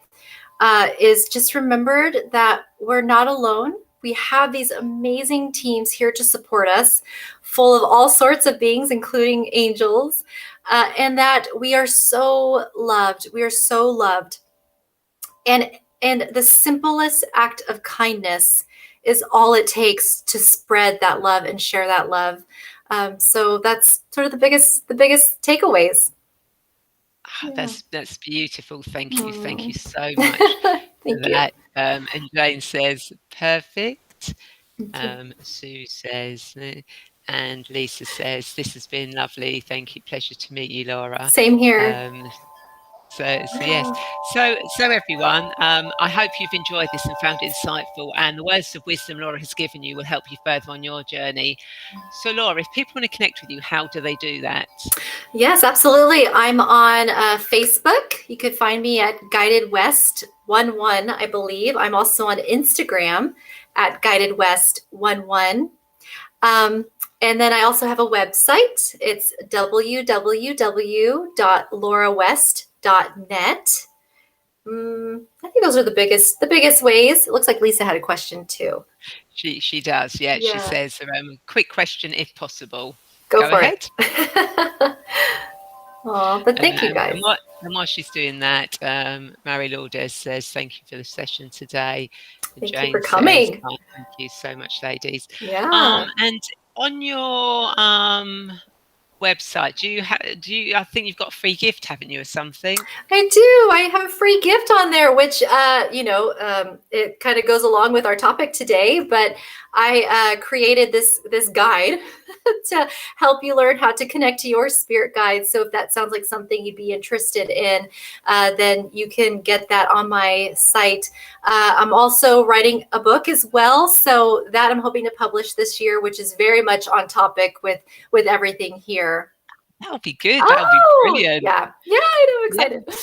is just remembered that we're not alone. We have these amazing teams here to support us, full of all sorts of beings, including angels, and that we are so loved. We are so loved, and the simplest act of kindness is all it takes to spread that love and share that love. So that's sort of the biggest takeaways. Ah, Yeah. that's beautiful. Thank you Mm. so much for Thank you. that. And Jane says perfect. Thank you. Sue says, and Lisa says this has been lovely. Thank you, pleasure to meet you, Laura. Same here. Um, so yes, so everyone, I hope you've enjoyed this and found it insightful. And the words of wisdom Laura has given you will help you further on your journey. So, Laura, if people want to connect with you, how do they do that? Yes, absolutely. I'm on Facebook. You could find me at Guided West 11, I believe. I'm also on Instagram at Guided West 11. And then I also have a website. It's www.laurawest.net. I think those are the biggest ways. It looks like Lisa had a question too. She does, yeah. She Yeah, says, quick question if possible. go Go for it. ahead. Oh, but And, thank you and, guys. and, what, and while she's doing that, Mary Lourdes says, thank you for the session today. And Thank you for Jane says, coming. oh, thank you so much, ladies. Yeah. And on your website, I think you've got a free gift, haven't you, or something? I do. I have a free gift on there, which it kind of goes along with our topic today. But I created this guide to help you learn how to connect to your spirit guides. So if that sounds like something you'd be interested in, then you can get that on my site. I'm also writing a book as well, so that I'm hoping to publish this year, which is very much on topic with everything here. That'll be good. That'll be Oh, brilliant. yeah. Yeah, I know. I'm Yeah. excited.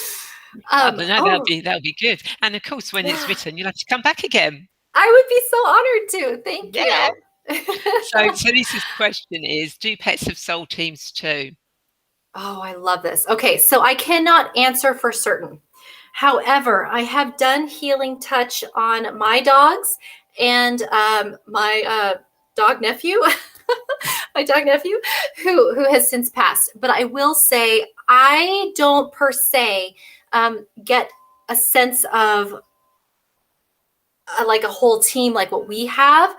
But no, Oh, that'll be good. And of course, when it's yeah. written, you'll have to come back again. I would be so honored to. Thank Yeah. you. So Lisa's question is, do pets have soul teams too? Oh, I love this. Okay, so I cannot answer for certain. However, I have done healing touch on my dogs and my dog nephew, my dog nephew, who has since passed. But I will say, I don't per se get a sense of like a whole team like what we have.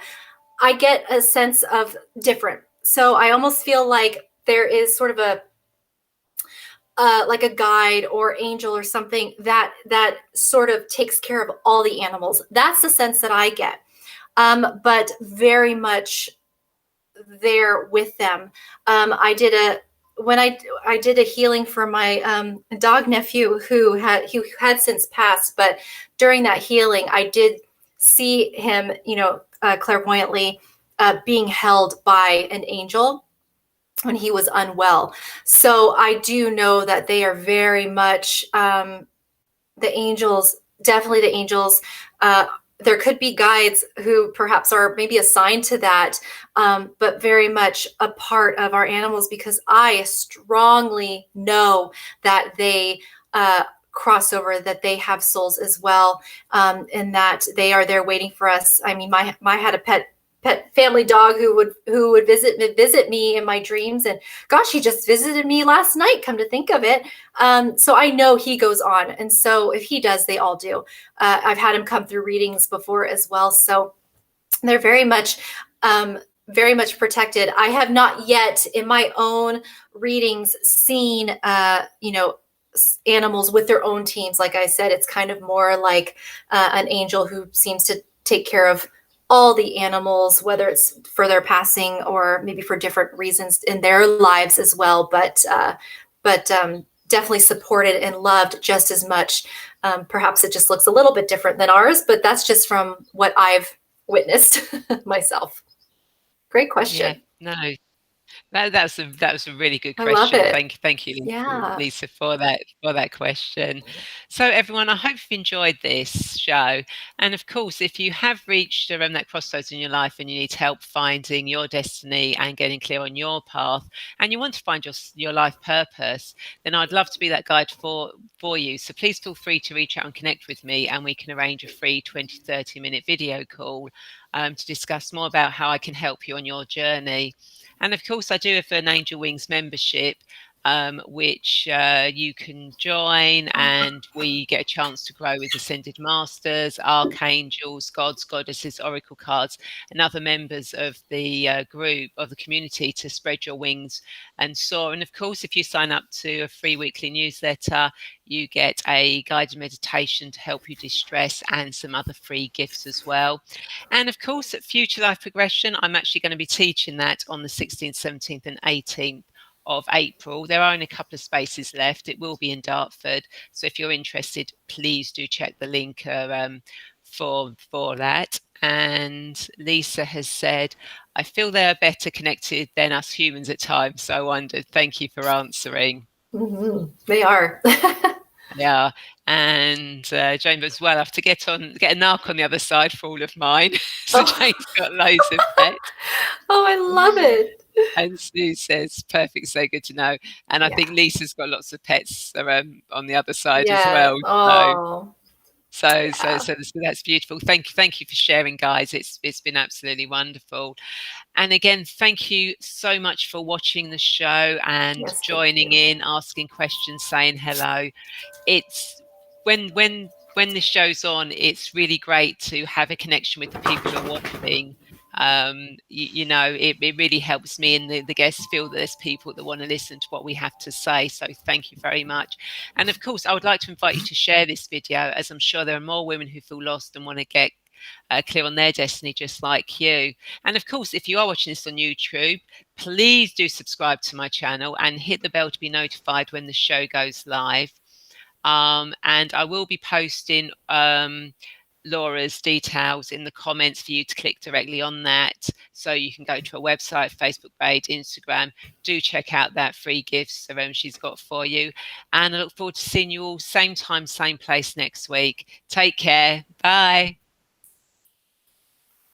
I get a sense of different. So I almost feel like there is sort of a like a guide or angel or something that sort of takes care of all the animals. That's the sense that I get. But very much there with them. I did a when I did a healing for my dog nephew who had since passed, but during that healing, I did see him, clairvoyantly being held by an angel when he was unwell. So I do know that they are very much the angels, definitely the angels. There could be guides who perhaps are maybe assigned to that, but very much a part of our animals because I strongly know that they cross over, that they have souls as well, and that they are there waiting for us. I mean, my had a pet family dog who would visit me in my dreams, and gosh, he just visited me last night, come to think of it. So I know he goes on, and so if he does, they all do. I've had him come through readings before as well, so they're very much protected. I have not yet in my own readings seen animals with their own teams. Like I said, it's kind of more like an angel who seems to take care of all the animals, whether it's for their passing or maybe for different reasons in their lives as well. But definitely supported and loved just as much. Perhaps it just looks a little bit different than ours, but that's just from what I've witnessed myself. Great Yeah, question. no, that was a really good I love question. it. Thank you, Yeah. Lisa, for that question. So everyone, I hope you've enjoyed this show. And of course, if you have reached around that crossroads in your life and you need help finding your destiny and getting clear on your path, and you want to find your life purpose, then I'd love to be that guide for you. So please feel free to reach out and connect with me, and we can arrange a free 20-30 minute video call to discuss more about how I can help you on your journey. And of course, I do have an Angel Wings membership, which you can join, and we get a chance to grow with Ascended Masters, Archangels, Gods, Goddesses, Oracle cards, and other members of the group, of the community, to spread your wings and soar. And of course, if you sign up to a free weekly newsletter, you get a guided meditation to help you distress and some other free gifts as well. And of course, at Future Life Progression, I'm actually going to be teaching that on the 16th, 17th, and 18th of April. There are only a couple of spaces left. It will be in Dartford. So if you're interested, please do check the link for that. And Lisa has said, I feel they are better connected than us humans at times. So I wondered, thank you for answering. They are. Yeah, and Jane as well. I have to get a narc on the other side for all of mine. So Oh, Jane's got loads of pets. oh, I love it. And Sue says, perfect, so good to know. And I Yeah. think Lisa's got lots of pets on the other side as Yes. well. So Oh, so so yeah. so, so that's beautiful. Thank you for sharing, guys. It's been absolutely wonderful. And again, thank you so much for watching the show and Yes, thank joining you. in, asking questions, saying hello. It's when this show's on, it's really great to have a connection with the people who are watching. It really helps me and the guests feel that there's people that want to listen to what we have to say. So thank you very much. And of course, I would like to invite you to share this video, as I'm sure there are more women who feel lost and want to get clear on their destiny just like you. And of course, if you are watching this on YouTube, please do subscribe to my channel and hit the bell to be notified when the show goes live. And I will be posting Laura's details in the comments for you to click directly on that. So you can go to her website, Facebook page, Instagram. Do check out that free gifts she's got for you. And I look forward to seeing you all same time, same place next week. Take care. Bye.